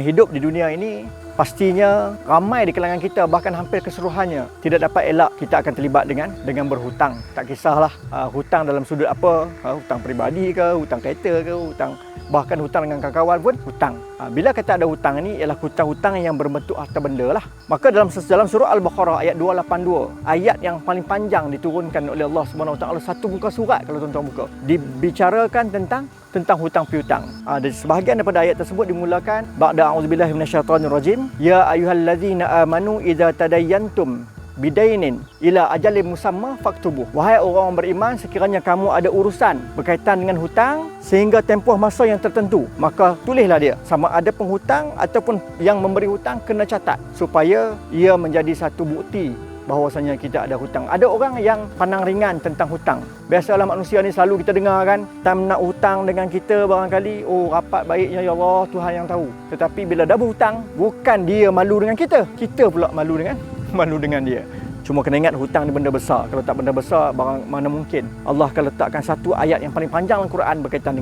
Kerana hidup di dunia ini pastinya ramai di kalangan kita, bahkan hampir keseluruhannya tidak dapat elak kita akan terlibat dengan berhutang. Tak kisahlah hutang dalam sudut apa, hutang peribadi ke, hutang kereta ke, bahkan hutang dengan kawan-kawan pun hutang. Bila kata ada hutang ini ialah hutang-hutang yang berbentuk harta benda lah. Maka dalam surah Al-Baqarah ayat 282, ayat yang paling panjang diturunkan oleh Allah SWT, satu muka surat kalau tuan-tuan buka, dibicarakan tentang hutang piutang. Dan sebahagian daripada ayat tersebut dimulakan ba'da a'udzubillahi minasyaitonirrajim, ya ayyuhallazina amanu idza tadayyantum bidainin ila ajalin musamma faktubuh. Wahai orang beriman, sekiranya kamu ada urusan berkaitan dengan hutang sehingga tempoh masa yang tertentu, maka tulislah dia. Sama ada penghutang ataupun yang memberi hutang kena catat supaya ia menjadi satu bukti bahawasanya kita ada hutang. Ada orang yang pandang ringan tentang hutang. Biasalah manusia ni selalu kita dengar kan, time nak hutang dengan kita barangkali, oh rapat baiknya ya Allah, Tuhan yang tahu. Tetapi bila dah berhutang, bukan dia malu dengan kita pula malu dengan dia. Cuma kena ingat hutang ni benda besar. Kalau tak benda besar, barang mana mungkin Allah akan letakkan satu ayat yang paling panjang dalam Quran berkaitan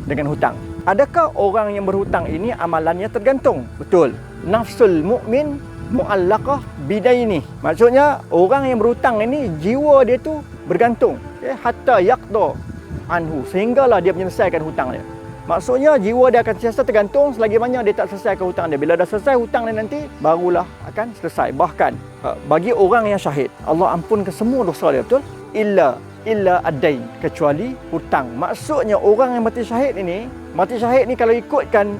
dengan hutang. Adakah orang yang berhutang ini amalannya tergantung? Betul. Nafsul mu'min mu'allaqah bidaini. Maksudnya orang yang berhutang ini jiwa dia tu bergantung, hatta yaqda anhu, sehinggalah dia menyelesaikan hutang dia. Maksudnya jiwa dia akan sentiasa tergantung selagi mana dia tak selesaikan hutang dia. Bila dah selesai hutang dia nanti, barulah akan selesai. Bahkan bagi orang yang syahid, Allah ampunkan semua dosa dia, betul? Illa ad-dain, kecuali hutang. Maksudnya orang yang mati syahid ni kalau ikutkan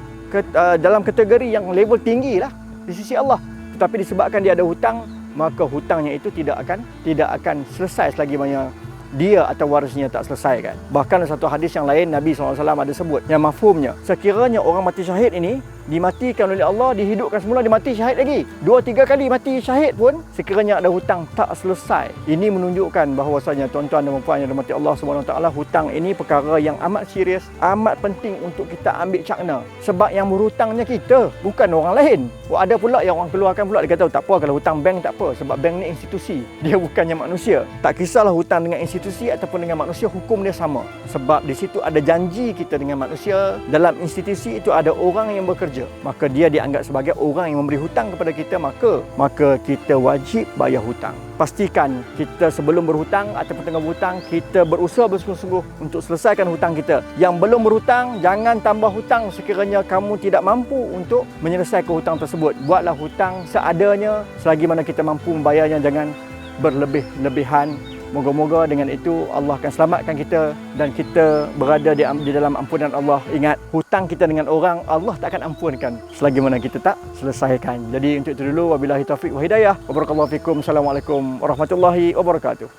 dalam kategori yang level tinggi lah di sisi Allah. Tetapi disebabkan dia ada hutang, maka hutangnya itu tidak akan selesai selagi mana dia atau warisnya tak selesaikan. Bahkan ada satu hadis yang lain, Nabi SAW ada sebut yang mafhumnya, sekiranya orang mati syahid ini dimatikan oleh Allah, dihidupkan semula, dimati syahid lagi 2-3 kali mati syahid pun, sekiranya ada hutang tak selesai. Ini menunjukkan bahawasanya tuan-tuan dan puan yang dirahmati Allah SWT, hutang ini perkara yang amat serius, amat penting untuk kita ambil cakna. Sebab yang berhutangnya kita, bukan orang lain. Ada pula yang orang keluarkan pula, dia kata tak apa kalau hutang bank tak apa, sebab bank ni institusi, dia bukannya manusia. Tak kisahlah hutang dengan institusi ataupun dengan manusia, hukum dia sama. Sebab di situ ada janji kita dengan manusia. Dalam institusi itu ada orang yang bekerja, maka dia dianggap sebagai orang yang memberi hutang kepada kita, maka kita wajib bayar hutang. Pastikan kita sebelum berhutang ataupun tengah berhutang, kita berusaha bersungguh-sungguh untuk selesaikan hutang kita. Yang belum berhutang, jangan tambah hutang sekiranya kamu tidak mampu untuk menyelesaikan hutang tersebut. Buatlah hutang seadanya, selagi mana kita mampu membayarnya, jangan berlebih-lebihan. Moga-moga dengan itu Allah akan selamatkan kita dan kita berada di dalam ampunan Allah. Ingat, hutang kita dengan orang, Allah tak akan ampunkan selagi mana kita tak selesaikan. Jadi untuk itu dulu, wabillahi taufiq wa hidayah. Wa barakallahu fikum. Assalamualaikum warahmatullahi wabarakatuh.